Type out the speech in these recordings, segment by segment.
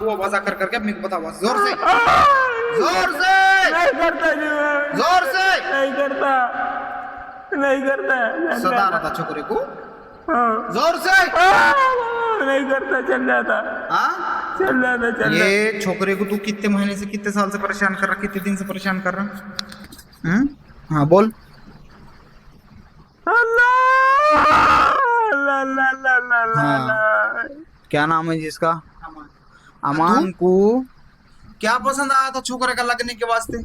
तू आवाज कर करके मेरे को बता, आवाज जोर से, जोर से, नहीं करता जी, मैं जोर से। नहीं करता, नहीं करता, सता रहा था छोकरे को, हाँ, जोर से। नहीं करता, चल जाता, हाँ, चल जाता, चल जाता। ये छोकरे को तू कितने महीने से, कितने साल से परेशान कर रहा, कितने दिन से परेशान कर रहा? हाँ बोल। अल्लाह, अल्लाह, अल्लाह, अल्लाह, अल्लाह, हाँ, अल्लाह। क्या नाम है जिसका? अमान को क्या पसंद आया था छोकरे का लगने के वास्ते?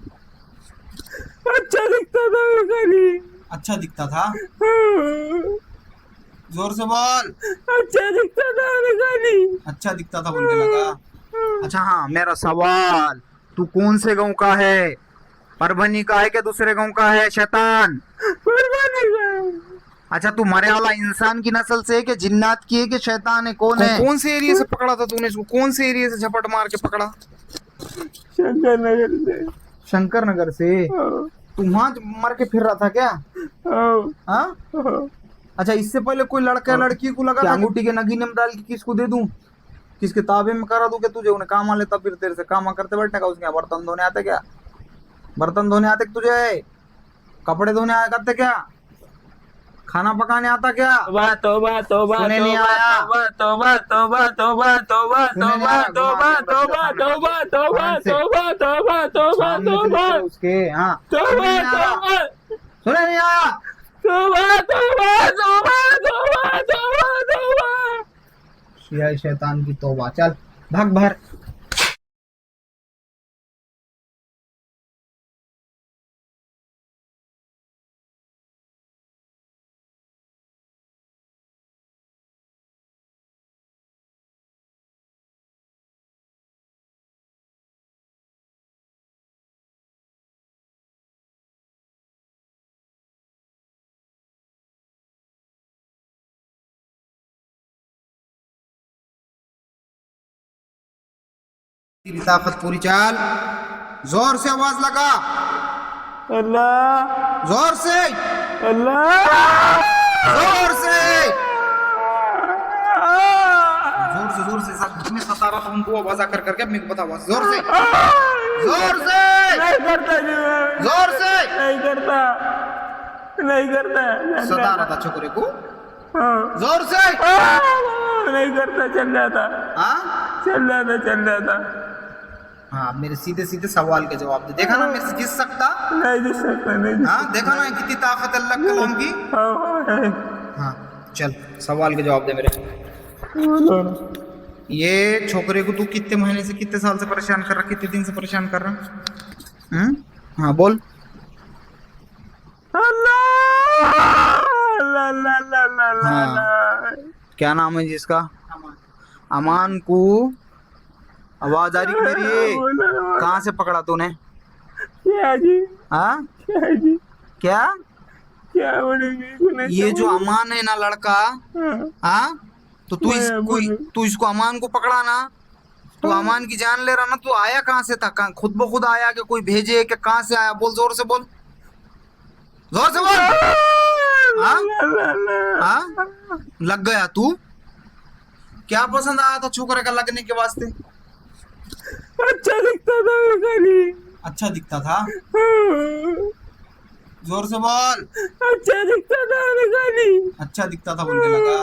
अच्छा दिखता था वो खाली, अच्छा दिखता था, हाँ, जोर से बोल। अच्छा दिखता था वो खाली, अच्छा दिखता था बोल के लगा। अच्छा हाँ, मेरा सवाल, तू कौन से गांव का है? परभनी का है कि दूसरे गांव का है शैतान? कुर्बानी का। अच्छा, तू मरे वाला इंसान की नस्ल से है कि जिन्नात की है कि शैतान है, कौन है? कौन से एरिया से पकड़ा था तूने इसको? कौन से एरिया से झपट मार के पकड़ा? शंकर नगर से, शंकर नगर से। हाँ, तू वहां मर के फिर रहा था क्या? हाँ, हाँ। हाँ। अच्छा, इससे पहले कोई लड़का लड़की को लगा था? अंगूठी के नगीने में डाल के किसको दे दूं, किसके ताबे में करा दूं कि तुझे उन्हें काम आ लेता, फिर तेरे से काम करते बैठने का? उसके यहाँ बर्तन धोने आते क्या? बर्तन धोने आते तुझे? कपड़े धोने आया करते क्या? खाना पकाने आता क्या? तौबा तौबा तौबा सुने नहीं तौबा आया? तौबा तौबा तौबा तौबा सुने नहीं तौबा आया? तौबा घुमा के तौबा बच्चा तौबा सामने से, तौबा तौबा तौबा सामने से तौबा निकले उसके। हाँ, सुने तौबा नहीं आया? तौबा सुने नहीं आया? तौबा तौबा तौबा तौबा तौबा तौबा। ये शैतान की तौबा, चल भाग बाहर। तेरी ताकत पूरी, चाल जोर से आवाज लगा, अल्लाह, जोर से, अल्लाह, जोर से, जोर से, जोर से। जितने सता रहा था उनको आवाज कर करके मेरे को बता, आवाज जोर से, जोर से, नहीं करता जी, मैं जोर से। नहीं करता, नहीं करता, सता रहा था छोकरे को, हाँ, जोर से। नहीं करता, चल जाता, हाँ, चल जाता, चल जाता। हाँ, मेरे सीधे सीधे सवाल के जवाब दे। देखा ना मेरे से जीत सकता? नहीं जीत सकता, नहीं जीत हाँ, देखा ना कितनी ताकत अल्लाह कलाम की। सकता। हाँ, है। हाँ, चल सवाल के जवाब दे मेरे। बोलो ना। ये छोकरे को तू कितने महीने से, कितने साल से परेशान कर रहा, कितने दिन से परेशान कर रहा? हाँ बोल। अल्लाह, अल्लाह, अल्लाह, अल्लाह, अल्लाह, हाँ, अल्लाह। क्या नाम है जिसका? अमान को आवाज आ रही है मेरी? बोलो ना, बोलो। कहाँ से पकड़ा तूने? क्या जी, हाँ, क्या जी, क्या? क्या बोलेंगे, सुने ये तो जो बोलो। अमान है ना लड़का, हाँ, हाँ, तो मैं बोलूं। तू इसको अमान को पकड़ा ना, तू अमान की जान ले रहा ना। तू आया कहाँ से था? कहाँ खुद ब खुद आया कि कोई भेजे कि कहाँ से आया? बोल, जोर से बोल, जोर से बोल। हाँ, अल्लाह, अल्लाह। हाँ, लग गया तू? क्या पसंद आया था छोकरे का लगने के वास्ते? अच्छा दिखता था वो खाली, अच्छा दिखता था, हाँ, जोर से बोल। अच्छा दिखता था वो खाली, अच्छा दिखता था बोल के लगा।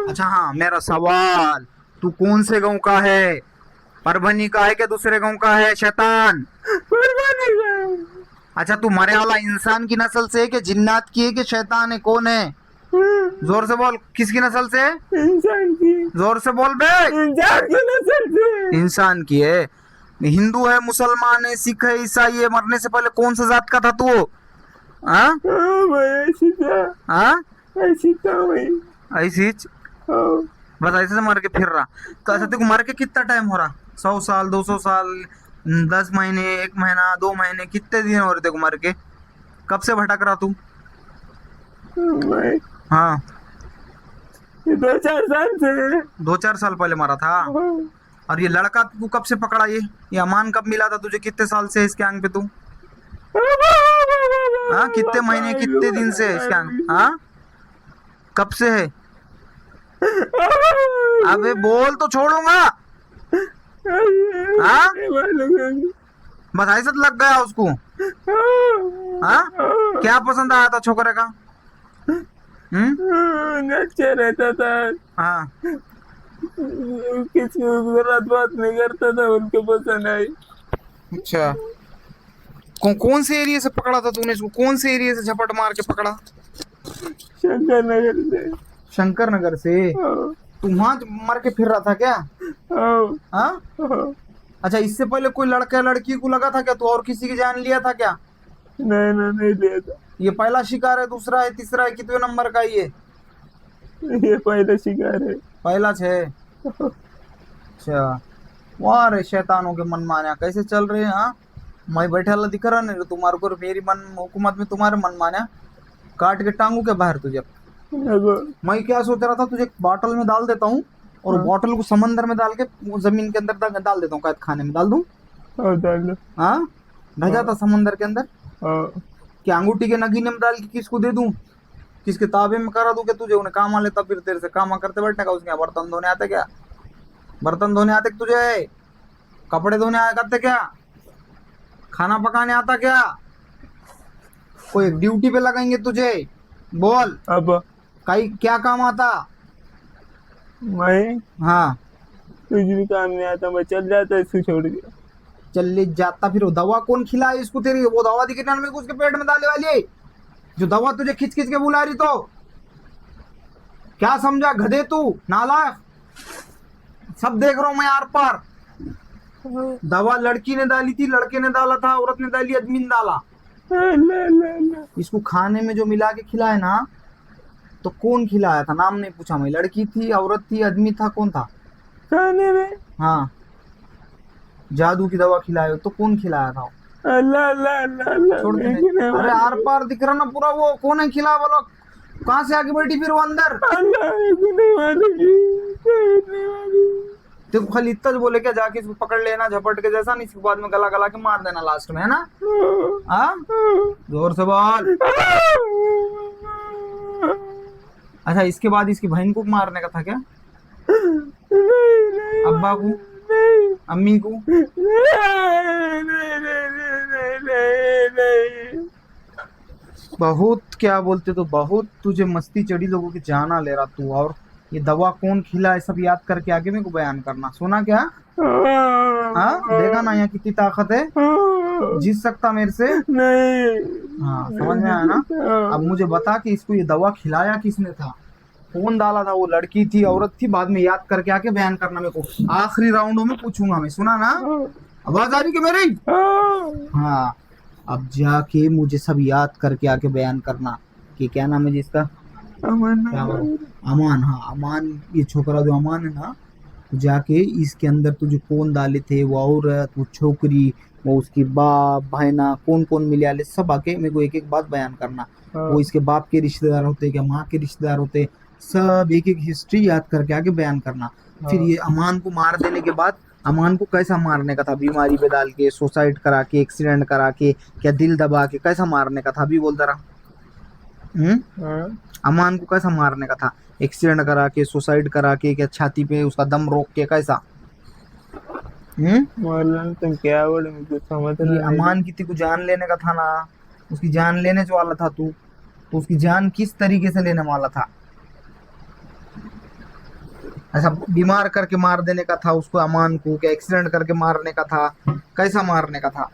अच्छा हाँ, मेरा सवाल, तू कौन से गांव का है? परभनी का है कि दूसरे गांव का है शैतान? कुर्बानी का। अच्छा, तू मरे वाला इंसान की नस्ल से है कि जिन्नात की है कि शैतान है, कौन है? हाँ, जोर से बोल, किसकी नस्ल से? इंसान की, जोर से बोल बे। इंसान की नस्ल से। इंसान की है। हिंदू है, मुसलमान है, सिख है, ईसाई है? मरने से पहले कौन सा जात का था तू? हाँ, हाँ भाई, ऐसी था, हाँ, ऐसी था भाई। ऐसी हाँ, बस ऐसे से मर के फिर रहा। तो ऐसा तेको मर के कितना टाइम हो रहा? 100 साल, 200 साल, 10 महीने, 1 महीना, 2 महीने, कितने दिन हो रहे तेको मर के? कब से भटक रहा तू? भाई हाँ, 2-4 साल से। 2-4 साल पहले मरा था। हाँ, और ये लड़का तू कब से पकड़ा? ये अमान कब मिला था तुझे? कितने साल से है इसके आंग पे तू? हाँ, कितने महीने, कितने दिन से है इसके आंग? हाँ, कब से है? अबे बोल तो छोड़ूंगा। हाँ? नहीं मालूम। बस ऐसा लग गया उसको। हाँ? क्या पसंद आया था छोकरे का? अच्छा रहता था, हाँ। किसी को गलत बात नहीं करता था, उनके पसंद आई। अच्छा, कौन से एरिया से पकड़ा था तूने इसको? कौन से एरिया से झपट मार के पकड़ा? शंकर नगर से। शंकर नगर से? हाँ, तू वहां मर के फिर रहा था क्या? हाँ, हाँ? हाँ। अच्छा, इससे पहले कोई लड़का लड़की को लगा था क्या? तू और किसी की जान लिया था क्या? नहीं नहीं नहीं लिया था। ये पहला शिकार है, दूसरा है, तीसरा है, कितने नंबर का ये? ये पहला शिकार है। पहला है। अच्छा, वाह रे शैतानों के मन माना कैसे चल रहे हैं? हाँ, मैं बैठा ला दिख रहा नहीं तुम्हारे को, मेरी मन हुकूमत में तुम्हारे मन माना काट के टांगू के बाहर तुझे। देखो। मैं क्या सोच रहा था, तुझे बॉटल में डाल देता हूँ और हाँ। बॉटल को समंदर में डाल के वो जमीन के अंदर डाल देता हूँ, कैद खाने में डाल दूं। हाँ, डाल दो। हाँ, ढह जाता समंदर के अंदर। हाँ, क्या अंगूठी के नगीने में डाल के किसको दे दूं? किसके ताबे में करा दूं कि तुझे उन्हें काम आ लेता, फिर तेरे से काम करते बैठने का। उसके यहाँ बर्तन धोने आते क्या? बर्तन धोने आते तुझे? कपड़े धोने आते क्या? खाना पकाने आता क्या? कोई ड्यूटी पे लगाएंगे तुझे? बोल, अब कई क्या काम आता? मैं हाँ, कुछ भी काम नहीं आता, मैं चल जाता इसको छोड़ के। चल ले जाता। फिर वो दवा कौन खिलाए इसको तेरी? वो दवा दिखी ना मेरे को उसके पेट में डाले वाली, जो दवा तुझे खिंच खिंच के बुला रही। तो क्या समझा गधे तू, नालायक? सब देख रहा हूं मैं आर पार। दवा लड़की ने डाली थी, लड़के ने डाला था, औरत ने डाली, आदमी ने डाला। ला। इसको खाने में जो मिला के खिलाए ना, तो कौन खिलाया था? नाम नहीं पूछा मैं। लड़की थी, औरत थी, आदमी था, कौन था? खाने में हाँ, जादू की दवा खिलाए तो कौन खिलाया था? अल्लाह अल्लाह अल्लाह अल्लाह। छोड़ दे। नहीं अरे आर पार दिख रहा ना पूरा, वो कौन है खिला वाला? कहाँ से आके बैठी फिर वो अंदर? अल्लाह को नहीं मालूम जी, नहीं मालूम। देखो खाली इतना बोले क्या, जाके इसको पकड़ लेना झपट के जैसा, नहीं इसके बाद में गला गला के मार देना लास्ट में, है ना? हाँ, जोर से बोल। अच्छा, इसके बाद इसकी बहन को मारने का था क्या? नहीं, अब्बा को, नहीं, अम्मी को? नहीं। बहुत क्या बोलते, तो बहुत तुझे मस्ती चढ़ी, लोगों की जाना ले रहा तू। और ये दवा कौन खिला है सब याद करके आगे मेरे को बयान करना। सुना क्या? हाँ, देखा ना यहाँ कितनी ताकत है, जीत सकता मेरे से? नहीं। हाँ, समझ में आया ना? अब मुझे बता कि इसको ये दवा खिलाया किसने था, कौन डाला था? वो लड़की थी, औरत थी? बाद में याद करके आके बयान करना मेरे को। आखिरी राउंडों में पूछूंगा मैं, सुना ना? आवाज आ रही क्या मेरी? हाँ, अब जाके मुझे सब याद करके आके बयान करना कि क्या नाम है जिसका? अमान। हाँ, अमान। ये छोकरा जो अमान है ना, जाके इसके अंदर तुझे कौन डाले थे, वो औरत, वो छोकरी, वो उसकी बाप बहना, कौन कौन मिले आले, सब आके मेरे को एक एक बात बयान करना। वो इसके बाप के रिश्तेदार होते क्या, माँ के रिश्तेदार होते, सब एक एक हिस्ट्री याद करके आके बयान करना। फिर ये अमान को मार देने के बाद, अमान को कैसा मारने का था? बीमारी पे डाल के, सुसाइड करा के, एक्सीडेंट करा के, क्या दिल दबा के, कैसा मारने का था? अभी बोलता रहा। अमान को कैसा मारने का था? एक्सीडेंट करा के, सुसाइड करा के, क्या छाती पे उसका दम रोक के, कैसा? मौलाना तुम क्या बोले, मुझे समझ ये नहीं। अमान की को जान लेने का था ना, उसकी जान लेने वाला था तू, तो उसकी जान किस तरीके से लेने वाला था? ऐसा बीमार करके मार देने का था उसको, अमान को? क्या एक्सीडेंट करके मारने का था? कैसा मारने का था?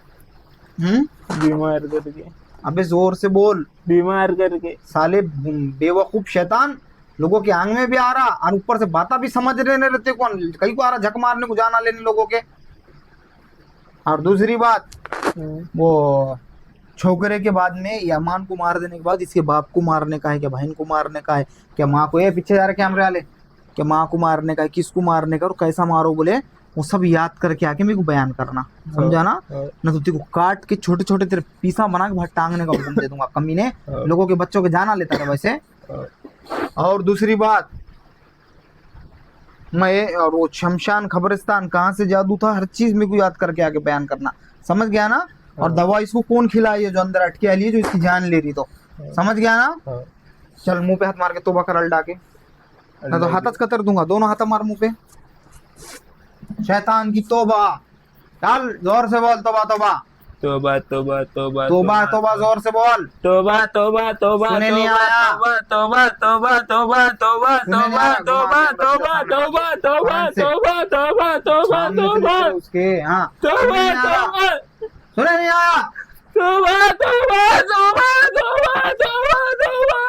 बीमार करके। अबे जोर से बोल। बीमार करके। साले बेवकूफ शैतान, लोगों के आंग में भी आ रहा और ऊपर से बाता भी समझ रहे रहते, कौन कहीं को आ रहा झक मारने को, जाना लेने लोगों के। और दूसरी बात, वो छोकरे के बाद में ये अमान को मार देने के बाद इसके बाप को मारने का है, क्या बहन को मारने का है, क्या माँ को? ये पीछे जा रहे कैमरे वाले, क्या माँ को मारने का है, किसको मारने का, और कैसा मारो बोले, वो सब याद करके आके मेरे को बयान करना, समझा ना? ना तो तेरे को काट के छोटे छोटे तेरे पीसा बना के बाहर टांगने का हुक्म दे दूंगा, कमीने। लोगों के बच्चों के जाना लेता है वैसे। और दूसरी बात, मैं और वो शमशान खबरिस्तान कहाँ से जादू था, हर चीज मेरे को याद करके आके बयान करना, समझ गया ना? और दवा इसको कौन खिलाई है जो अंदर अटके वाली है, जो इसकी जान ले रही, तो समझ गया ना? चल मुंह पे हाथ मार के तोबा कर अल्डा के, ना तो हाथ कतर दूंगा, दोनों हाथ मार मुंह पे। शैतान की तौबा। चल जोर से बोल तौबा तौबा। तौबा तौबा तौबा तौबा तौबा जोर से बोल। तौबा तौबा तौबा सुने नहीं आया। तौबा तौबा तौबा तौबा सुने नहीं आ तौबा रहा, तौबा घुमा के तौबा रख दे तौबा सामने। तौबा कान से। तौबा तौबा सामने से तौबा निकले उसके। हाँ तौबा सुने नहीं आ रहा। तौबा सुने नहीं आया। तौबा तौबा तौबा तौबा तौबा तौबा।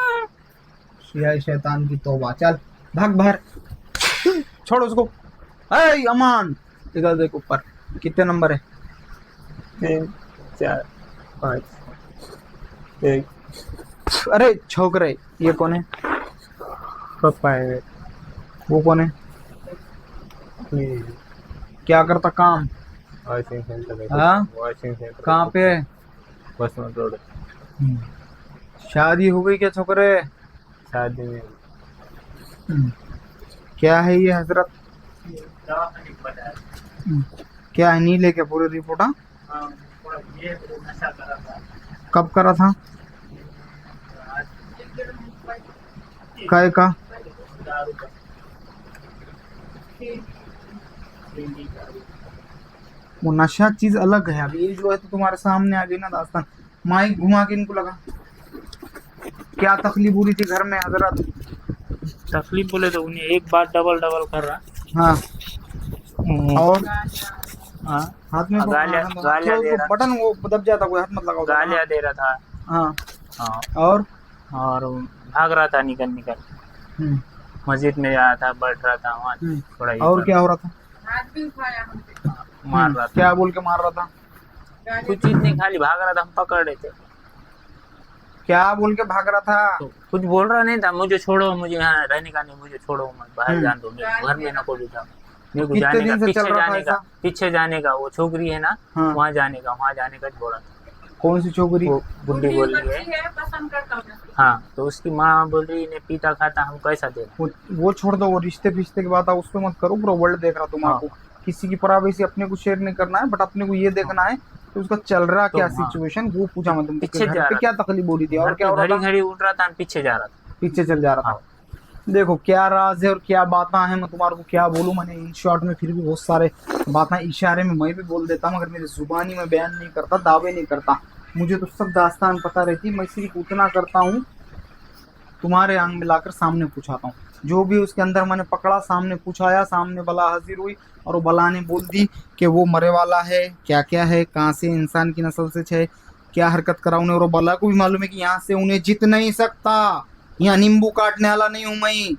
ये शैतान की तौबा। चल भाग बाहर। छोड़ उसको। ए अमान इधर देख ऊपर। कितने नंबर है? 3 4 5 1। अरे छोकरे ये कौन है? पापा है। वो कौन है? क्या करता काम? वॉशिंग सेंटर है। हाँ? वॉशिंग सेंटर कहाँ पे है? बसंत रोड। शादी हो गई क्या छोकरे? शादी में क्या है ये हजरत? क्या है? नीले के पूरे रिपोर्ट? हाँ कब करा था? काय का? वो नशा चीज अलग है। अभी ये जो है तो तुम्हारे सामने आ गई ना दास्तान। माइक घुमा के इनको लगा। क्या तकलीफ हो रही थी घर में हजरत? तकलीफ बोले तो उन्हें एक बार डबल डबल कर रहा। हाँ और हाँ हाथ में गालियाँ दे रहा। बटन वो दब जाता, कोई हाथ मत लगाओ। गालियाँ दे रहा था। हाँ हाँ और और भाग रहा था निकल निकल। हम्म, मस्जिद में जा रहा था, बैठ रहा था वहाँ थोड़ा ये और कर- क्या हो रहा था? मार रहा था। क्या बोल के मार रहा था? कुछ चीज नहीं, खाली भाग रहा था, हम पकड़ रहे थे। क्या बोल के भाग रहा था? तो कुछ बोल रहा नहीं था, मुझे छोड़ो, मुझे यहाँ रहने का नहीं, मुझे छोड़ो मत, बाहर जान दो, मेरे घर में ना कोई बिठा, मेरे को कितने जाने दिन का, से चल पीछे रहा था जाने का, ऐसा? पीछे जाने का, वो छोकरी है ना हाँ। वहाँ जाने का बोल रहा था। कौन सी छोकरी? वो बुढ़ी बोल रही है। हाँ तो उसकी माँ बोल रही इन्हें पीता खाता हम कैसा दे। वो छोड़ दो, वो रिश्ते फिश्ते की बात है उस पर मत करो। पूरा वर्ल्ड देख रहा तुम्हारे को। किसी की प्राइवेसी अपने को शेयर नहीं करना है, बट अपने को ये देखना है कि उसका चल रहा क्या सिचुएशन, वो पूछा मैं तुमको। पीछे घर जा पे रहा क्या तकलीफ हो रही थी और क्या हो रहा घड़ी था? घड़ी उठ रहा था, हम पीछे जा रहा था। पीछे चल जा रहा था। देखो क्या राज है और क्या बातें हैं, मैं तुम्हारे को क्या बोलूं। मैंने इन शॉर्ट में फिर भी बहुत सारे बातें इशारे में मैं भी बोल देता, मगर मेरी जुबानी में बयान नहीं करता, दावे नहीं करता। मुझे तो सब दास्तान पता रहती, मैं सिर्फ उतना करता हूँ तुम्हारे आंग में लाकर सामने पूछाता हूँ। जो भी उसके अंदर मैंने पकड़ा, सामने पूछाया, सामने बला हाजिर हुई और वो बला ने बोल दी कि वो मरे वाला है, क्या क्या है, कहाँ से, इंसान की नस्ल से है, क्या हरकत करा उन्हें। और वो बला को भी मालूम है कि यहाँ से उन्हें जीत नहीं सकता, यहाँ नींबू काटने वाला नहीं हूँ मैं।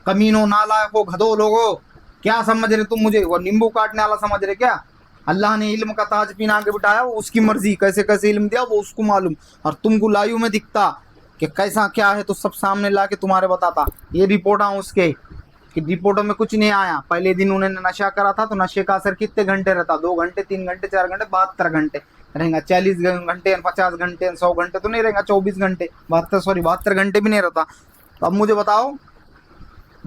कमीनो नालायक हो, गधो लोगो, क्या समझ रहे तुम मुझे? वो नींबू काटने वाला समझ रहे क्या? अल्लाह ने इल्म का ताज पीना आगे बिठाया, वो उसकी मर्जी, कैसे कैसे इल्म दिया वो उसको मालूम। और तुमको लायू में दिखता कि कैसा क्या है तो सब सामने ला के तुम्हारे बताता। ये रिपोर्ट उसके कि रिपोर्टों में कुछ नहीं आया। पहले दिन उन्होंने नशा करा था तो नशे का असर कितने घंटे रहता? 2 घंटे, 3 घंटे, 4 घंटे, 72 घंटे रहेगा। 40 घंटे, 50 घंटे, 100 घंटे तो नहीं रहेगा। 24 घंटे, 72 घंटे भी नहीं रहता। तो अब मुझे बताओ,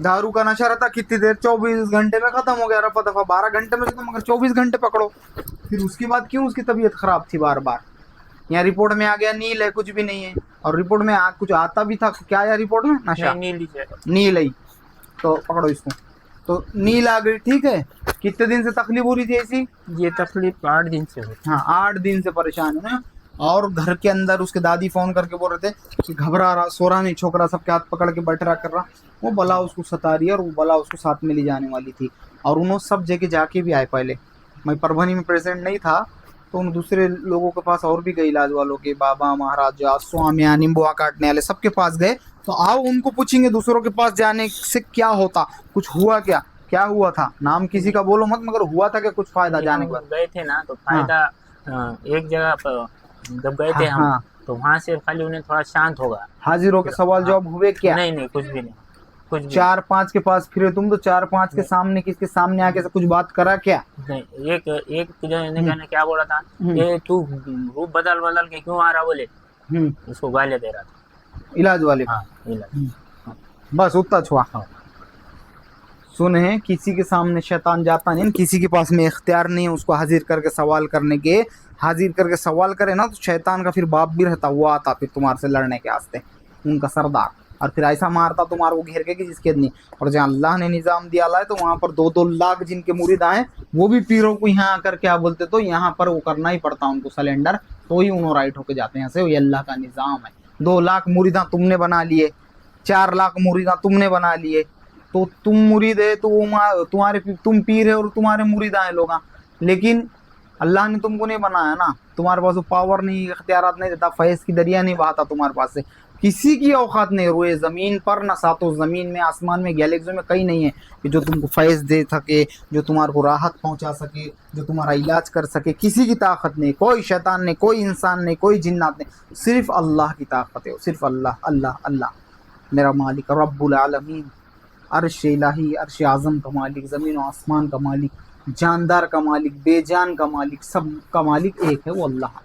दारू का नशा रहता कितनी देर? 24 घंटे में खत्म हो गया, रफा दफा 12 घंटे में खत्म, मगर 24 घंटे पकड़ो। फिर उसके बाद क्यों उसकी तबीयत खराब थी बार बार? यहाँ रिपोर्ट में आ गया नील है, कुछ भी नहीं है। और रिपोर्ट में कुछ आता भी था क्या यार रिपोर्ट में? नशा नील है, तो पकड़ो इसको। तो नील आ गई, ठीक है। कितने दिन से तकलीफ हो रही थी ऐसी? ये तकलीफ 8 दिन से होती। हाँ 8 दिन से परेशान है। और घर के अंदर उसके दादी फोन करके बोल रहे थे कि घबरा रहा, सो रहा नहीं, छोकरा सबके हाथ पकड़ के बैठ रहा, कर रहा। वो बला उसको सता रही है और वो बला उसको साथ में ले जाने वाली थी। और उन्होंने सब जगह जाके भी आए। पहले मैं परभनी में प्रेजेंट नहीं था तो उन दूसरे लोगों के पास और भी गए, इलाज वालों के, बाबा महाराजा, स्वामिया, नींबुआ काटने वाले, सबके पास गए। तो आओ उनको पूछेंगे दूसरों के पास जाने से क्या होता, कुछ हुआ क्या, क्या हुआ था। नाम किसी का बोलो मत, मगर हुआ था क्या कुछ फायदा जाने के बाद? गए थे ना तो फायदा एक जगह पर जब गए थे हम, तो वहाँ से खाली उन्हें थोड़ा शांत होगा। हाजिर होकर सवाल जवाब हुए क्या? नहीं कुछ भी नहीं, कुछ भी 4-5 के पास फिरे तुम तो 4-5 के सामने, किसके सामने आके कुछ बात करा क्या? नहीं। एक ने क्या बोला था, ये तू रूप बदल के क्यों आ रहा, बोले उसको गालियाँ दे रहा था इलाज वाले। हाँ इलाज। बस उतना छुआ। सुने, किसी के सामने शैतान जाता नहीं, किसी के पास में इख्तियार नहीं है उसको हाजिर करके सवाल करने के। हाजिर करके सवाल करे ना तो शैतान का फिर बाप भी रहता, वो आता फिर तुम्हारे से लड़ने के वास्ते, उनका सरदार। और फिर ऐसा मारता तुम्हारे को घेर के कि जिसके नहीं। और जहाँ अल्लाह ने निज़ाम दिया है तो वहाँ पर 2-2 लाख जिनके मुरीद आए वो भी पीरों को यहाँ आकर क्या बोलते, तो यहाँ पर वो करना ही पड़ता उनको सलेंडर, तो ही उन्होंने राइट होके जाते हैं यहाँ से। ये अल्लाह का निज़ाम है। 2 लाख मुरीदा तुमने बना लिए, 4 लाख मुरीदा तुमने बना लिए, तो तुम मुरीद है तो तुम्हारे तुम पीर है और तुम्हारे मुरीद आए लोग। लेकिन अल्लाह ने तुमको नहीं बनाया ना, तुम्हारे पास वो पावर नहीं, इख्तियारात नहीं देता, फैज़ की दरिया नहीं बहाता तुम्हारे पास से, किसी की औकात नहीं रोए ज़मीन पर ना सातों ज़मीन में आसमान में गैलेक्सियों में कहीं नहीं है कि जो तुमको फैज़ दे सके, जो तुम्हारे को राहत पहुंचा सके, जो तुम्हारा इलाज कर सके। किसी की ताकत नहीं, कोई शैतान नहीं, कोई इंसान नहीं, कोई जिन्नात नहीं, सिर्फ अल्लाह की ताकत है। सिर्फ अल्लाह अल्लाह अल्लाह मेरा मालिक रब्बुल आलमीन, अर्श इलाही, अर्श आज़म का मालिक, ज़मीन और आसमान का मालिक, जानदार का मालिक, बेजान का मालिक, सब का मालिक एक है, वो अल्लाह।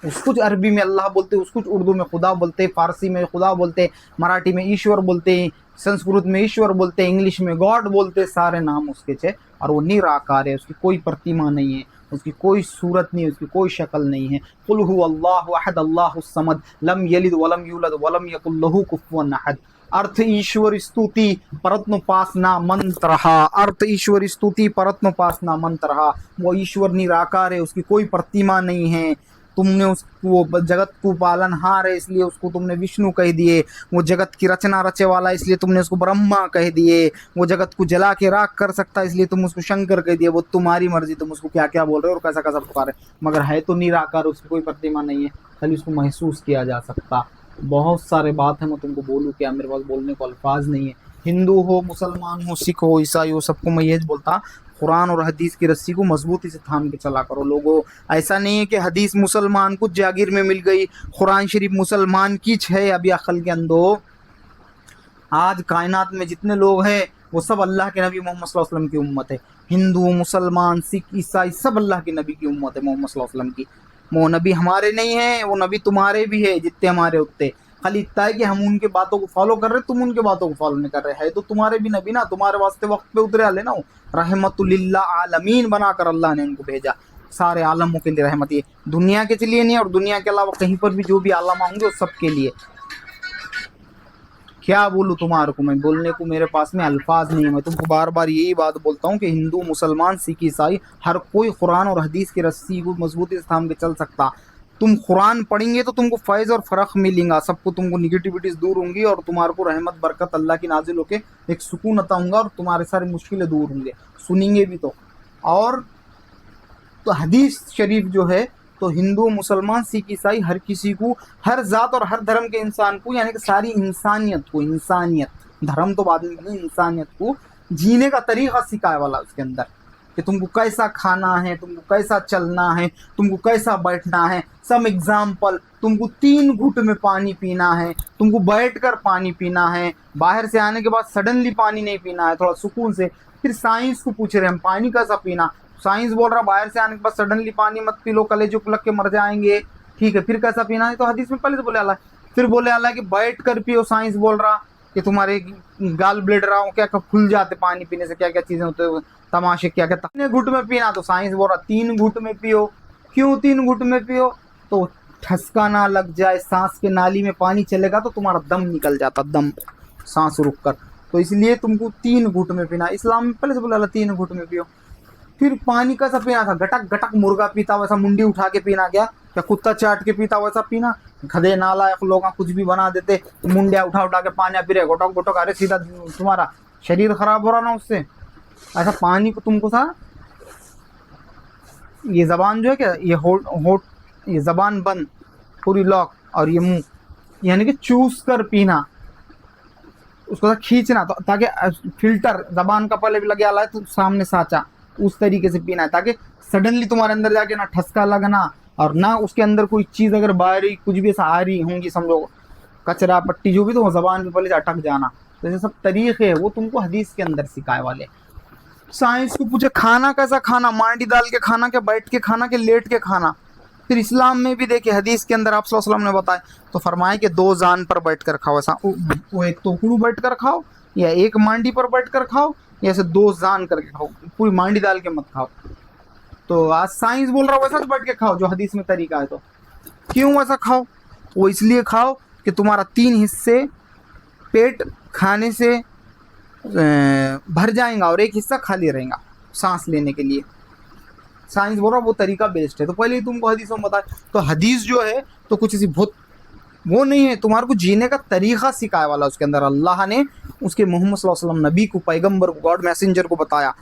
उसको अरबी में अल्लाह बोलते, उसको उर्दू में खुदा बोलते, फारसी में खुदा बोलते, मराठी में ईश्वर बोलते, संस्कृत में ईश्वर बोलते, इंग्लिश में गॉड बोलते, सारे नाम उसके छे। और वो निराकार है, उसकी कोई प्रतिमा नहीं है, उसकी कोई सूरत नहीं है, उसकी कोई शक्ल नहीं है। कुल हु अल्लाहु अहद अल्लाहुस समद लम यलिद वलम यूलद वलम यकुल लहू कुफुवन अहद। अर्थ ईश्वर स्तुति परत्नोपासना मंत्र। अर्थ ईश्वर स्तुति परत्नोपासना मंत्र। वो ईश्वर निराकार है, उसकी कोई प्रतिमा नहीं है। तुमने उसको जगत को पालनहार है इसलिए उसको तुमने विष्णु कह दिए। वो जगत की रचना रचे वाला इसलिए तुमने उसको ब्रह्मा कह दिए। वो जगत को जला के राख कर सकता है इसलिए तुम उसको शंकर कह दिए। वो तुम्हारी मर्जी, तुम उसको क्या क्या बोल रहे हो और कैसा कैसा पुकारे, मगर है तो निराकार, उसकी कोई प्रतिमा नहीं है, खाली उसको महसूस किया जा सकता। बहुत सारे बात है, मैं तुमको बोलूँ क्या, मेरे पास बोलने को अल्फाज नहीं है। हिंदू हो, मुसलमान हो, सिख हो, ईसाई हो, सबको मैं यही बोलता, कुरान और हदीस की रस्सी को मजबूती से थाम के चला करो लोगों। ऐसा नहीं है कि हदीस मुसलमान को जागीर में मिल गई, कुरान शरीफ मुसलमान की है। अभी अकल के अंदो, आज कायनात में जितने लोग हैं वो सब अल्लाह के नबी मोहम्मद सल्लल्लाहु अलैहि वसल्लम की उम्मत है। हिंदू, मुसलमान, सिख, ईसाई सब अल्लाह के नबी की उम्मत है, मोहम्मद सल्लल्लाहु अलैहि वसल्लम की। वो नबी हमारे नहीं है, वो नबी तुम्हारे भी है, जितने हमारे उतने। खाली इतना है कि हम उनके बातों को फॉलो कर रहे, तुम उनके बातों को फॉलो नहीं कर रहे। है तो तुम्हारे भी नबी ना, तुम्हारे वास्ते वक्त पे उतरे आले ना, रहमतुल लिल आलमीन बनाकर अल्लाह ने उनको भेजा, सारे आलमों के लिए रहमत। ये दुनिया के लिए नहीं और दुनिया के अलावा कहीं पर भी जो भी आलम होंगे वो सबके लिए। क्या बोलूँ तुम्हारे को, मैं बोलने को मेरे पास में अल्फाज नहीं है। मैं तुमको बार बार यही बात बोलता हूँ कि हिंदू, मुसलमान, सिख, ईसाई, हर कोई कुरान और हदीस की रस्सी को मजबूती से थाम के चल सकता। तुम कुरान पढ़ेंगे तो तुमको फैज़ और फ़र्क मिलेगा, सबको तुमको निगेटिविटीज़ दूर होंगी और तुम्हारे को रहमत बरकत अल्लाह की नाजिल होके एक सुकून अता होगा और तुम्हारे सारी मुश्किलें दूर होंगे, सुनेंगे भी तो। और तो हदीस शरीफ जो है तो हिंदू, मुसलमान, सिख, ईसाई, हर किसी को, हर जात और हर धर्म के इंसान को, यानी कि सारी इंसानियत को, इंसानियत, धर्म तो बाद में, इंसानियत को जीने का तरीका सिखाए वाला उसके अंदर, कि तुमको कैसा खाना है, तुमको कैसा चलना है, तुमको कैसा बैठना है। सम एग्जाम्पल, तुमको 3 घूंट में पानी पीना है, तुमको बैठकर पानी पीना है, बाहर से आने के बाद सडनली पानी नहीं पीना है, थोड़ा सुकून से। फिर साइंस को पूछ रहे हम पानी कैसा पीना, साइंस बोल रहा बाहर से आने के बाद सडनली पानी मत पी लो, कलेजों को लग के मर जाएंगे, ठीक है। फिर कैसा पीना है, तो हदीस में पहले तो बोले अल्लाह, फिर बोले अल्लाह कि बैठ कर पियो। साइंस बोल रहा कि तुम्हारे गाल ब्लेडर क्या क्या खुल जाते पानी पीने से, क्या क्या चीजें होते हैं, तमाशे क्या क्या। 3 घुट में पीना, तो साइंस बोल रहा 3 घुट में पियो। क्यों 3 घुट में पियो, तो ठसका ना लग जाए, सांस के नाली में पानी चलेगा तो तुम्हारा दम निकल जाता, दम, सांस रुक कर, तो इसलिए तुमको 3 घुट में पीना। इस्लाम में पहले से बोला 3 घुट में पियो। फिर पानी कैसा पीना था, गटक गटक मुर्गा पीता वैसा मुंडी उठा के पीना, क्या कुत्ता चाट के पीता वैसा पीना। खदे नालायक लोग कुछ भी बना देते, मुंडिया उठा उठा के पानी पी रहे, घोटक घोटक, अरे सीधा तुम्हारा शरीर खराब हो रहा ना उससे। ऐसा पानी को तुमको था, ये जबान जो है क्या, ये होठ, ये जबान बंद पूरी लॉक, और ये मुंह, यानी कि चूस कर पीना, उसको खींचना, तो ताकि फिल्टर जबान का पहले भी लगे आला है तो सामने साचा, उस तरीके से पीना है, ताकि सडनली तुम्हारे अंदर जाके ना ठसका लगना और ना उसके अंदर कोई चीज़ अगर बाहरी कुछ भी ऐसा आ रही होंगी, समझो कचरा पट्टी जो भी, तो वो जबान पे पहले से अटक जाना। तो ऐसे सब तरीके वो तुमको हदीस के अंदर सिखाए वाले। साइंस को पूछे खाना कैसा खाना, मांडी डाल के खाना, क्या बैठ के खाना, के लेट के खाना। फिर इस्लाम में भी देखिए हदीस के अंदर आप सल्लल्लाहु अलैहि वसल्लम ने बताया, तो फरमाए कि 2 जान पर बैठ कर खाओ, ऐसा वो एक टोकरू बैठ कर खाओ, या एक मांडी पर बैठ कर खाओ, या ऐसे 2 जान करके खाओ, पूरी मांडी डाल के मत खाओ। तो आज साइंस बोल रहा है वैसा तो बैठ के खाओ जो हदीस में तरीका है। तो क्यों वैसा खाओ, वो इसलिए खाओ कि तुम्हारा 3 हिस्से पेट खाने से भर जाएगा और एक हिस्सा खाली रहेगा सांस लेने के लिए। साइंस बोल रहा वो तरीका बेस्ट है। तो पहले ही तुमको हदीसों में बताया। तो हदीस जो है तो कुछ ऐसी बहुत वो नहीं है, तुम्हारे को जीने का तरीका सिखाया वाला उसके अंदर। अल्लाह ने उसके मोहम्मद सल्लल्लाहु अलैहि वसल्लम नबी को, पैगंबर को, गॉड मैसेंजर को बताया,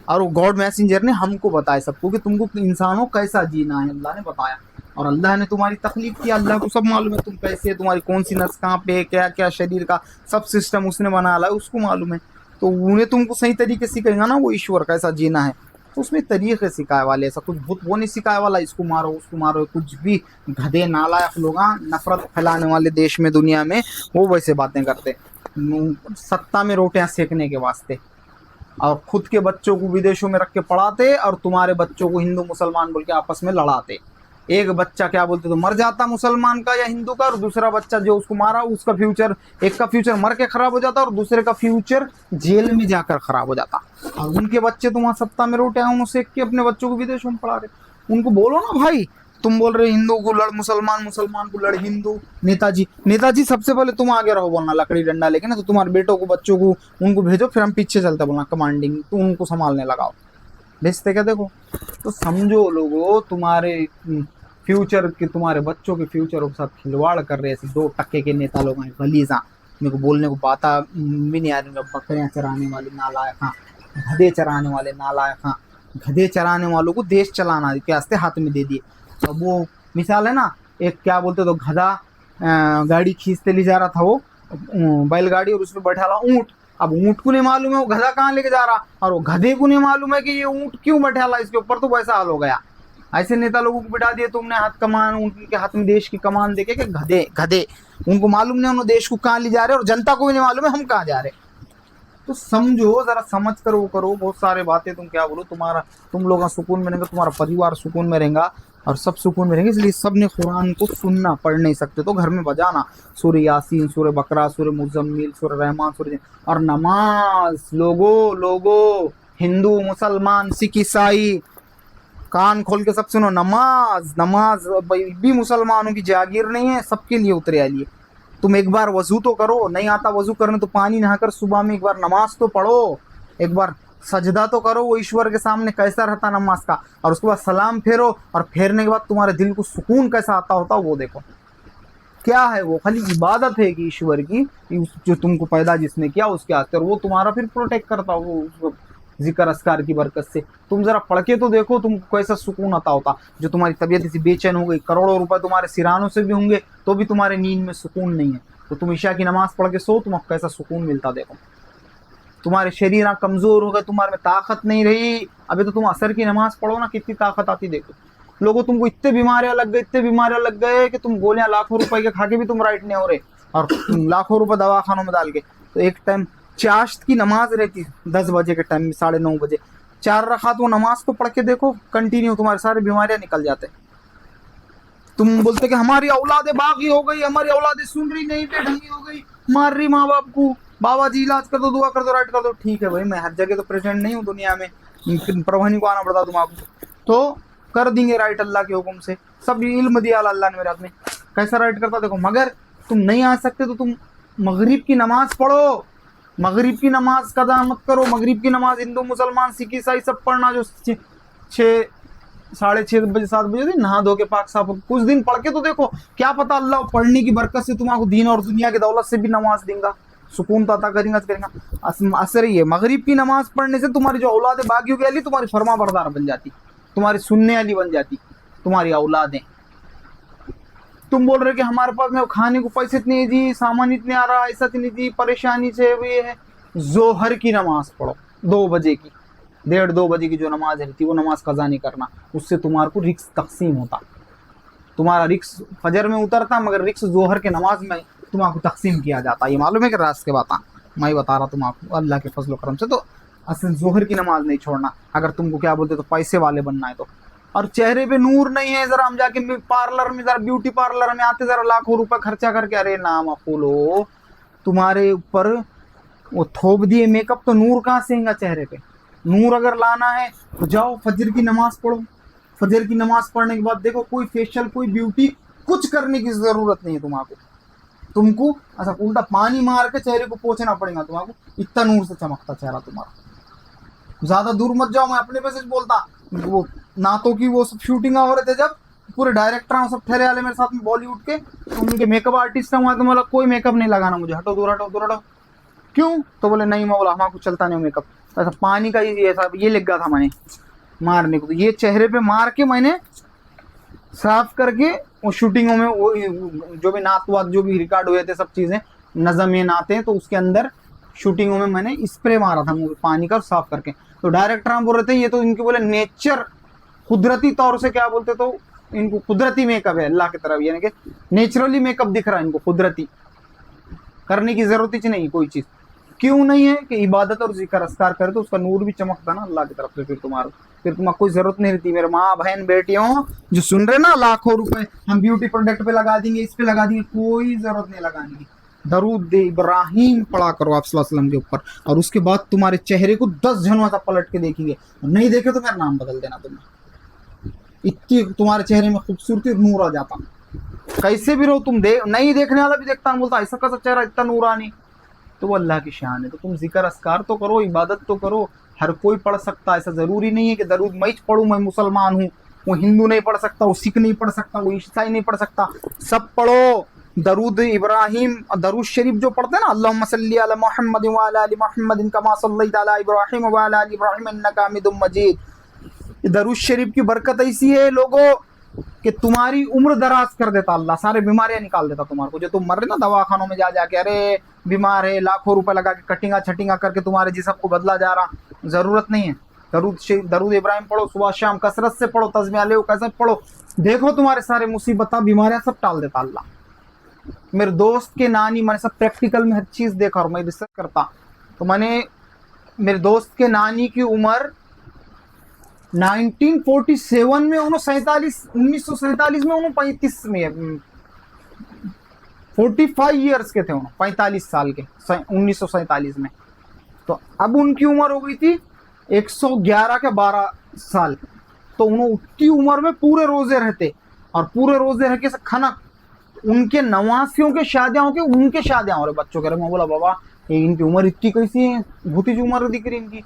और वो गॉड मैसेंजर ने हमको बताया सबको कि तुमको इंसानों कैसा जीना है, अल्लाह ने बताया। और अल्लाह ने तुम्हारी तकलीफ किया, अल्लाह को सब मालूम है तुम कैसे, तुम्हारी कौन सी नस कहाँ पे, क्या क्या शरीर का सब सिस्टम उसने बना ला है, उसको मालूम है। तो उन्हें तुमको सही तरीके से सिखाएगा ना वो ईश्वर कैसा जीना है। तो उसमें तरीके सिखाए वाले, ऐसा कुछ भूत वो नहीं सिखाए वाला इसको मारो उसको मारो, कुछ भी गधे नालायक लोग नफरत फैलाने वाले देश में दुनिया में वो वैसे बातें करते, सत्ता में रोटियां सेकने के वास्ते, और खुद के बच्चों को विदेशों में रख के पढ़ाते और तुम्हारे बच्चों को हिंदू मुसलमान बोल के आपस में लड़ाते। एक बच्चा क्या बोलते तो मर जाता मुसलमान का या हिंदू का, और दूसरा बच्चा जो उसको मारा उसका फ्यूचर, एक का फ्यूचर मर के खराब हो जाता और दूसरे का फ्यूचर जेल में जाकर खराब हो जाता। और उनके बच्चे तो वहां सत्ता में रोटे हैं, सेक के अपने बच्चों को विदेशों में पढ़ा रहे। उनको बोलो ना भाई, तुम बोल रहे हिंदू को लड़ मुसलमान, मुसलमान को लड़ हिंदू, नेताजी, नेताजी सबसे पहले तुम आगे रहो बोलना लकड़ी डंडा लेके ना, तो तुम्हारे बेटों को बच्चों को उनको भेजो, फिर हम पीछे चलते बोलना कमांडिंग, तुम उनको संभालने लगाओ, भेजते क्या देखो। तो समझो लोगो तुम्हारे फ्यूचर के, तुम्हारे बच्चों के फ्यूचर के साथ खिलवाड़ कर रहे ऐसे 2% के नेता लोग हैं गलीजा। मेरे को बोलने को बात भी नहीं आ रही, बकरियां चराने वाले नालायक, हाँ गधे चराने वाले नालायक, हाँ गधे चराने वालों को देश चलाना के वास्ते हाथ में दे दिए। तो वो मिसाल है ना, एक क्या बोलते तो गधा गाड़ी खींचते ले जा रहा था वो बैलगाड़ी, और उसमें बैठा ला ऊँट। अब ऊँट को नहीं मालूम है वो गधा कहाँ लेके जा रहा, और वो गधे को नहीं मालूम है कि ये ऊँट क्यों बैठा ला इसके ऊपर, तो वैसा हाल हो गया। ऐसे नेता लोगों को बिठा दिए तुमने हाथ कमान, उनके हाथ में देश की कमान देके कि गधे गधे, उनको मालूम नहीं उन्होंने देश को कहाँ ले जा रहे, और जनता को भी नहीं मालूम है हम कहाँ जा रहे। तो समझो जरा, समझ कर वो करो। बहुत सारे बातें तुम क्या बोलो, तुम लोग सुकून में रहेंगे, तुम्हारा परिवार सुकून में रहेगा और सब सुकून में रहेंगे। इसलिए सब ने कुरान को सुनना, पढ़ नहीं सकते तो घर में बजाना, सूरह यासीन, सूरह बकरा, सूरह मुज़म्मिल, सूरह रहमान, सूरह, और नमाज। लोगो हिंदू मुसलमान सिख ईसाई कान खोल के सब सुनो, नमाज भी मुसलमानों की जागीर नहीं है, सबके लिए उतरे आलिए। तुम एक बार वजू तो करो, नहीं आता वजू करने तो पानी नहाकर सुबह में एक बार नमाज तो पढ़ो, एक बार सजदा तो करो वो ईश्वर के सामने कैसा रहता नमाज का, और उसके बाद सलाम फेरो, और फेरने के बाद तुम्हारे दिल को सुकून कैसा आता होता वो देखो। क्या है वो, खाली इबादत है कि ईश्वर की, जो तुमको पैदा जिसने किया उसके आते, और वो तुम्हारा फिर प्रोटेक्ट करता वो जिक्र अस्कार की बरकत से। तुम जरा पढ़ के तो देखो तुमको कैसा सुकून आता होता। जो तुम्हारी तबीयत इसी बेचैन हो गई, करोड़ों रुपए तुम्हारे सिरानों से भी होंगे तो भी तुम्हारे नींद में सुकून नहीं है, तो तुम ईशा की नमाज पढ़ के सो, तुमको कैसा सुकून मिलता देखो। तुम्हारे शरीर कमजोर हो गए, तुम्हारे में ताकत नहीं रही, अभी तो तुम असर की नमाज पढ़ो ना, कितनी ताकत आती देखो। लोगों तुमको इतने बीमारियां लग गए कि तुम गोलियां लाखों रुपए के खा के भी तुम राइट नहीं हो रहे, और लाखों रुपए दवाखानों में डाल के। तो एक टाइम चाश्त की नमाज रहती 10 बजे के टाइम में, 9:30 बजे 4 रकात वो नमाज को पढ़ के देखो कंटिन्यू, तुम्हारे सारे बीमारियां निकल जाते। तुम बोलते कि हमारी औलादे बागी हो गई, हमारी औलादे सुन रही नहीं, बेढंगी हो गई, मार रही माँ बाप को, बाबा जी इलाज कर दो, दुआ कर दो, राइट कर दो। ठीक है भाई, मैं हर जगह तो प्रेजेंट नहीं हूँ दुनिया में, परवानी को आना पड़ता तुम्हारा, तो कर देंगे राइट अल्लाह के हुक्म से। सब इल्म दिया अल्लाह ने मेरे हाथ में, कैसा राइट करता देखो। मगर तुम नहीं आ सकते तो तुम मगरिब की नमाज पढ़ो, मगरिब की नमाज कदा मत करो। मगरिब की नमाज हिंदू मुसलमान सिख ईसाई सब पढ़ना, जो 6 साढ़े 6 बजे 7 बजे नहा धो के पाक साफ कुछ दिन पढ़ के तो देखो, क्या पता अल्लाह पढ़ने की बरकत से तुम्हारा दीन और दुनिया की दौलत से भी नमाज देगा, सुकून तो अता करेगा। असर ही है, मगरिब की नमाज पढ़ने से तुम्हारी जो औलाद बागी होगी, तुम्हारी फरमा बरदार बन जाती, तुम्हारी सुनने वाली बन जाती तुम्हारी औलादें। तुम बोल रहे कि हमारे पास में खाने को पैसे इतने है जी, सामान इतने आ रहा, ऐसा नहीं जी, परेशानी से वो ये है। जोहर की नमाज पढ़ो 2 बजे की, 1:30-2 बजे की जो नमाज रहती वो नमाज कज़ा नहीं करना, उससे तुम्हारे को रिक्स तकसीम होता, तुम्हारा रिक्स फजर में उतरता, मगर रिक्स जोहर के नमाज में तुम्हारा तकसीम किया जाता। ये मालूम है कि रात के बात मैं बता रहा तुम्हारा अल्लाह के फजल करम से। तो असल जोहर की नमाज नहीं छोड़ना, अगर तुमको क्या बोलते तो पैसे वाले बनना है तो। और चेहरे पे नूर नहीं है, जरा हम जाके पार्लर में, जरा ब्यूटी पार्लर में आते, जरा लाखों रुपए खर्चा करके, अरे नाम अफूलो, तुम्हारे ऊपर वो थोप दिए मेकअप, तो नूर कहाँ से आएगा चेहरे पे। नूर अगर लाना है तो जाओ फजर की नमाज पढ़ो, फजर की नमाज पढ़ने के बाद देखो कोई फेशियल कोई ब्यूटी कुछ करने की जरूरत नहीं है तुम्हारे। तुमको ऐसा उल्टा पानी मार के चेहरे को पोंछना पड़ेगा तुम्हारा, इतना नूर से चमकता चेहरा तुम्हारा। ज्यादा दूर मत जाओ, मैं अपने पे से बोलता। वो नातों की वो सब शूटिंग हो रहे थे जब, पूरे डायरेक्टर सब ठहरे वाले मेरे साथ में बॉलीवुड के, उनके मेकअप आर्टिस्ट हैं वहां, तो बोला कोई मेकअप नहीं लगाना मुझे, हटो दूर हटो दूर हटो। क्यों? तो बोले नहीं, मैं बोला हमारा कुछ चलता नहीं मेकअप, ऐसा पानी का ऐसा ये लिख गया था मैंने मारने को। तो ये चेहरे पे मार के मैंने साफ करके वो शूटिंगों में वो जो भी नात वात जो भी रिकॉर्ड हुए थे सब चीजें नज़म नाते हैं, तो उसके अंदर शूटिंगों में मैंने स्प्रे मारा था मुंह पानी का साफ करके। तो डायरेक्टर बोल रहे थे ये तो इनके बोले नेचर कुदरती तौर से क्या बोलते, तो इनको कुदरती मेकअप है अल्लाह की तरफ, यानी कि नेचुरली मेकअप दिख रहा है इनको, कुदरती करने की जरूरत ही नहीं कोई चीज। क्यों नहीं है कि इबादत और जिक्र अस्कार करे तो उसका नूर भी चमकता ना अल्लाह की तरफ से, फिर तुम्हारा कोई जरूरत नहीं रहती। मेरे माँ बहन बेटियों जो सुन रहे ना, लाखों रुपए हम ब्यूटी प्रोडक्ट पे लगा देंगे, इस पे लगा देंगे, कोई जरूरत नहीं लगाने की। दरूद इब्राहिम पढ़ा करो आप सल्लल्लाहु अलैहि वसल्लम के ऊपर, और उसके बाद तुम्हारे चेहरे को 10 जनों सा पलट के देखेंगे, नहीं देखे तो मेरा नाम बदल देना तुम्हें, इतनी तुम्हारे चेहरे में खूबसूरती और नूर आ जाता। कैसे भी रहो तुम, नहीं देखने वाला भी देखता बोलता ऐसा कैसा चेहरा इतना नूरानी, तो वो अल्लाह की शान है। तो तुम जिक्र अस्कार तो करो, इबादत तो करो, हर कोई पढ़ सकता है, ऐसा जरूरी नहीं है कि दरूद मैं पढ़ूं, मैं मुसलमान हूँ, वो हिंदू नहीं पढ़ सकता, वो सिख नहीं पढ़ सकता, वो ईसाई नहीं पढ़ सकता, सब पढ़ो। दरूद इब्राहिम, दरूद शरीफ जो पढ़ते हैं ना, अल्लाहुम्मा सल्ली अला मुहम्मद व अला आलि मुहम्मद कमा सल्लैता अला इब्राहिम व अला आलि इब्राहिम इन्नका हमीदुम मजीद। दरूद शरीफ की बरकत ऐसी है लोगों कि तुम्हारी उम्र दराज कर देता अल्लाह, सारे बीमारियां निकाल देता तुम्हारे को। जो तुम मर रहे ना दवाखानों में जा जाके, अरे बीमार है, लाखों रुपए लगा के कटिंगा छटिंगा करके तुम्हारे जिस्म को बदला जा रहा, जरूरत नहीं है। दरूद इब्राहिम पढ़ो, सुबह शाम कसरत से पढ़ो, तस्बीह ले कैसे पढ़ो, देखो तुम्हारे सारे मुसीबत बीमारियां सब टाल देता अल्लाह। मेरे दोस्त के नानी, मैंने सब प्रैक्टिकल में हर चीज देखा और मैं रिसर्च करता, तो मैंने मेरे दोस्त के नानी की उम्र 1947 में, 1947 में, 35 में 45 ईयर्स के थे, 45 साल के 1947 में। तो अब उनकी उम्र हो गई थी 111 के 12 साल। तो उन्होंने उतनी उम्र में पूरे रोजे रहते, और पूरे रोजे रह के खाना, उनके नवासियों के शादियां हो के, उनके शादियां हो रहे बच्चों के। मैं बोला बाबा इनकी उम्र इतनी कैसी है, बहुत ही उम्र दिख रही इनकी,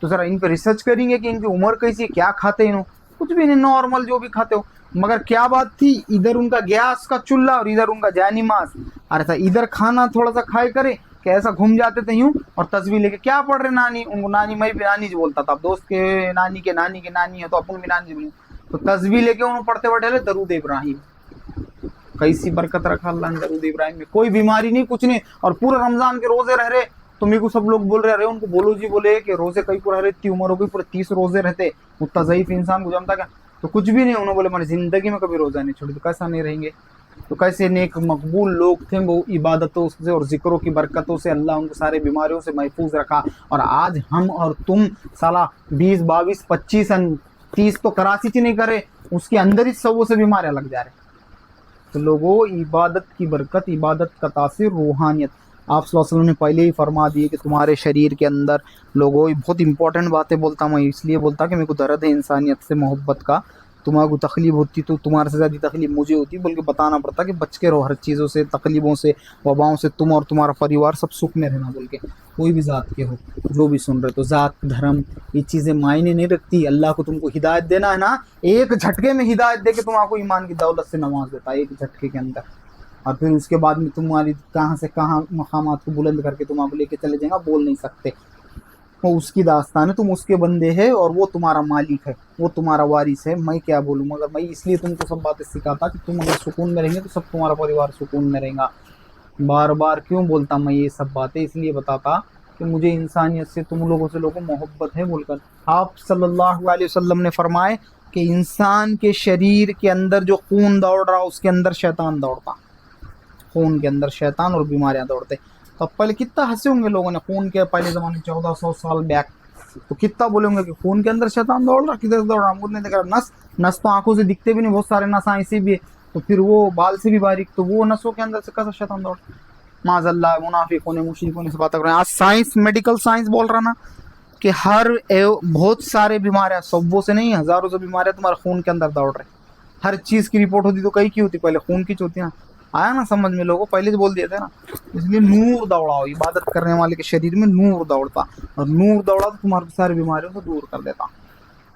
तो जरा इन पर रिसर्च करेंगे कि इनकी उम्र कैसी है, क्या खाते हैं, कुछ भी नहीं, नॉर्मल जो भी खाते हो। मगर क्या बात थी, इधर उनका गैस का चूल्हा और इधर उनका जानिमाज, अरे था इधर खाना थोड़ा सा खाए करे कैसा घूम जाते थे यूं, और तस्वीर लेके क्या पढ़ रहे नानी, उनको नानी, मैं भी नानी जी बोलता था, दोस्त के नानी के नानी के नानी है तो अपन भी नानी जी बोले, तो तस्वीर लेके उन्होंने पढ़ते बैठे दरूद इब्राहिम। कैसी बरकत रखा अल्लाह ने दरूद इब्राहिम में, कोई बीमारी नहीं, कुछ नहीं। और पूरे रमजान के रोजे रह रहे, तो मेरे को सब लोग बोल रहे, अरे उनको बोलो जी, बोले कि रोजे कई पूरा रहे, इतनी उम्र हो गई, पूरे 30 रोजे रहते, उतना ज़ईफ इंसान को जमता क्या, तो कुछ भी नहीं। उन्होंने बोले मैंने जिंदगी में कभी रोजा नहीं छोड़ी, तो कैसा नहीं रहेंगे। तो कैसे नेक मकबूल लोग थे वो, इबादतों से और जिक्रों की बरकतों से अल्लाह उनको सारे बीमारियों से महफूज रखा। और आज हम और तुम साला 20, 22, 25, 30 तो कराची च नहीं करे, उसके अंदर ही 100 से बीमारियां लग जा रहे। तो लोगों, इबादत की बरकत, इबादत का तासीर, रूहानियत, आप सल्लल्लाहु अलैहि वसल्लम ने पहले ही फरमा दिए कि तुम्हारे शरीर के अंदर, लोगों बहुत इंपॉर्टेंट बातें बोलता मैं, इसलिए बोलता कि मेरे को दर्द है इंसानियत से मोहब्बत का, तुम्हारे को तकलीफ होती तो तुम्हारे से ज़्यादा तकलीफ मुझे होती, बोल के बताना पड़ता कि बच के रहो हर चीज़ों से, तकलीफ़ों से, वबाओं से, तुम और तुम्हारा परिवार सब सुख में रहना, बोल के। कोई भी ज़ात के हो जो भी सुन रहे, तो ज़ात धर्म ये चीज़ें मायने नहीं रखती। अल्लाह को तुमको हिदायत देना है ना, एक झटके में हिदायत दे के तुम्हारा ईमान की दौलत से नवाज देता है, एक झटके के अंदर। और फिर उसके बाद में तुम्हारी कहाँ से कहाँ मकामात को बुलंद करके तुम्हारा लेके चले जाएगा, बोल नहीं सकते। वो उसकी दास्तान है, तुम उसके बंदे हैं और वो तुम्हारा मालिक है, वो तुम्हारा वारिस है। मैं क्या बोलूँ, मगर मैं इसलिए तुमको सब बातें सिखाता कि तुम अगर सुकून में रहेंगे तो सब तुम्हारा परिवार सुकून में रहेगा। बार बार क्यों बोलता मैं ये सब बातें, इसलिए बताता कि मुझे इंसानियत से, तुम लोगों से लोगों मोहब्बत है बोलकर। आप सल्लल्लाहु अलैहि वसल्लम ने फरमाए कि इंसान के शरीर के अंदर जो खून दौड़ रहा, उसके अंदर शैतान दौड़ता, खून के अंदर शैतान और बीमारियां दौड़ते। तो पहले कितना हंसे होंगे लोगों ने, खून के पहले ज़माने 1400 साल बैक, तो कितना बोले होंगे कि खून के अंदर शैतान दौड़ रहा, किधर दौड़ रहा, हमको नहीं दिख रहा। नस तो आंखों से दिखते भी नहीं, बहुत सारे नस ऐसे भी है, तो फिर वो बाल से भी बारीक, तो वो नसों के अंदर से कैसा शैतान दौड़। माज़अल्लाह, मुनाफिकों ने, मुशरिकों ने से बात कर रहे हैं। आज साइंस, मेडिकल साइंस बोल रहा ना कि बहुत सारे बीमारियां, सौ से नहीं हज़ारों से बीमारियां तुम्हारे खून के अंदर दौड़ रहे। हर चीज़ की रिपोर्ट होती तो कई की होती, पहले खून की होती है। आया ना समझ में लोगों, पहले से बोल दिए थे ना। इसलिए नूर दौड़ाओ, इबादत करने वाले के शरीर में नूर दौड़ता, और नूर दौड़ा तो तुम्हारी सारी बीमारियों को दूर कर देता।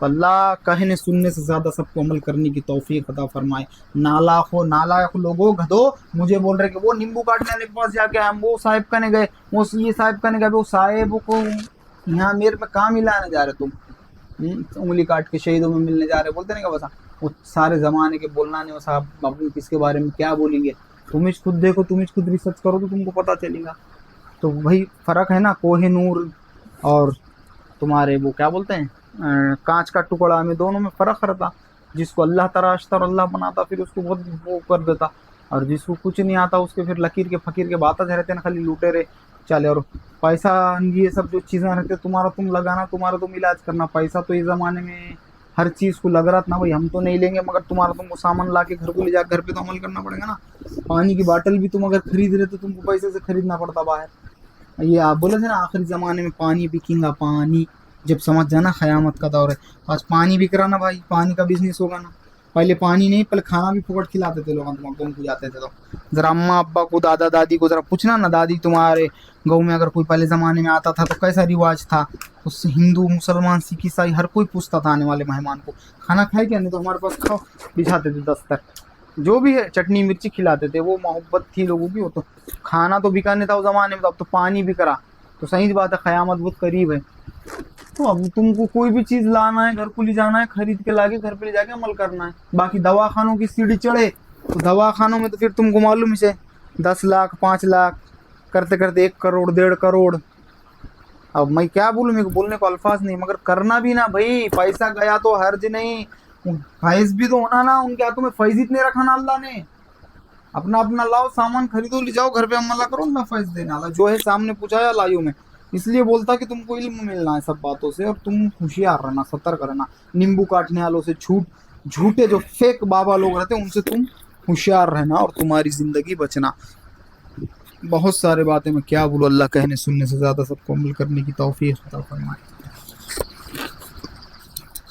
तो अल्लाह कहने सुनने से ज्यादा सबको अमल करने की तौफीक अता फरमाए। नालायक लोगो गधो, मुझे बोल रहे कि वो नींबू काटने वाले के पास जाके हम वो साहिब कहने गए, वो ये साहिब कहने गए, वो साहिब को यहाँ मेरे पे काम ही लाने जा रहे तुम, उंगली काट के शहीदों में मिलने जा रहे, बोलते नहीं का बसा वो सारे जमाने के बोलना नहीं, वो साहब बाबू किसके बारे में क्या बोलेंगे, तुम ही खुद देखो, तुम ही खुद रिसर्च करो तो तुमको पता चलेगा। तो वही फर्क है ना, कोहे नूर और तुम्हारे वो क्या बोलते हैं कांच का टुकड़ा में, दोनों में फर्क रहता। जिसको अल्लाह तराशता और अल्लाह बनाता फिर उसको बहुत वो कर देता, और जिसको कुछ नहीं आता उसके फिर लकीर के फकीर के बात रहते ना, खाली लूटे रहे चले। और पैसा ये सब जो चीज़ें रहते तुम्हारा तुम लगाना, तुम्हारा तुम इलाज करना, पैसा तो इस ज़माने में हर चीज़ को लग रहा था ना भाई, हम तो नहीं लेंगे मगर तुम्हारा तुमको सामान ला के घर को ले जा, घर पे तो अमल करना पड़ेगा ना। पानी की बाटल भी तुम अगर खरीद रहे तो तुमको पैसे से खरीदना पड़ता बाहर। ये आप बोले थे ना आखिरी ज़माने में पानी बिकेगा, पानी जब समझ जाना क़यामत का दौर है, आज पानी बिक रहा ना भाई, पानी का बिजनेस होगा ना। पहले पानी नहीं, पहले खाना भी फुकट खिलाते थे लोग, तुमको जाते थे तो ज़रा अम्मा अब्बा को दादा दादी को ज़रा पूछना ना, दादी तुम्हारे गाँव में अगर कोई पहले ज़माने में आता था तो कैसा रिवाज था, उससे हिंदू मुसलमान सिख ईसाई हर कोई पूछता था आने वाले मेहमान को खाना खाए क्या, नहीं तो हमारे पास खाओ, बिछाते थे दस्तर, जो भी है चटनी मिर्ची खिलाते थे, वो मोहब्बत थी लोगों की। वो तो खाना तो बिका नहीं था उस ज़माने में, तो अब तो पानी बिक रहा, तो सही बात है क़यामत बहुत करीब है। तो अब तुमको कोई भी चीज़ लाना है, घर को ले जाना है, खरीद के लाके घर पे ले जाके अमल करना है। बाकी दवाखानों की सीढ़ी चढ़े तो दवाखानों में तो फिर तुमको मालूम है 10 लाख 5 लाख करते करते 1 करोड़ 1.5 करोड़। अब मैं क्या बोलूँ, मेरे को बोलने को अल्फाज नहीं, मगर करना भी ना भाई, पैसा गया तो हर्ज नहीं, फैज भी तो होना ना, उनके हाथों में फैज इतने रखा ना अल्लाह ने। अपना अपना लाओ सामान खरीदो, ले जाओ घर पे अमला करो ना, फैज देने वाला जो है सामने पूछाया लाइयो में। इसलिए बोलता कि तुमको इल्म मिलना है सब बातों से, और तुम होशियार रहना, सतर्क रहना। नींबू काटने वालों से, झूठे जो फेक बाबा लोग रहते हैं उनसे तुम होशियार रहना, और तुम्हारी ज़िंदगी बचना। बहुत सारे बातें मैं क्या बोलूँ, अल्लाह कहने सुनने से ज़्यादा सबको अमल करने की तौफीक अता फरमाए।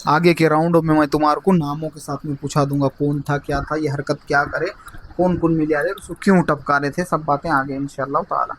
आगे के राउंडों में मैं तुम्हारे को नामों के साथ में पूछा दूंगा, कौन था, क्या था, ये हरकत क्या करे, कौन कौन मिले आ रहे, उसको क्यों टपका रहे थे, सब बातें आगे इंशाअल्लाह ताला।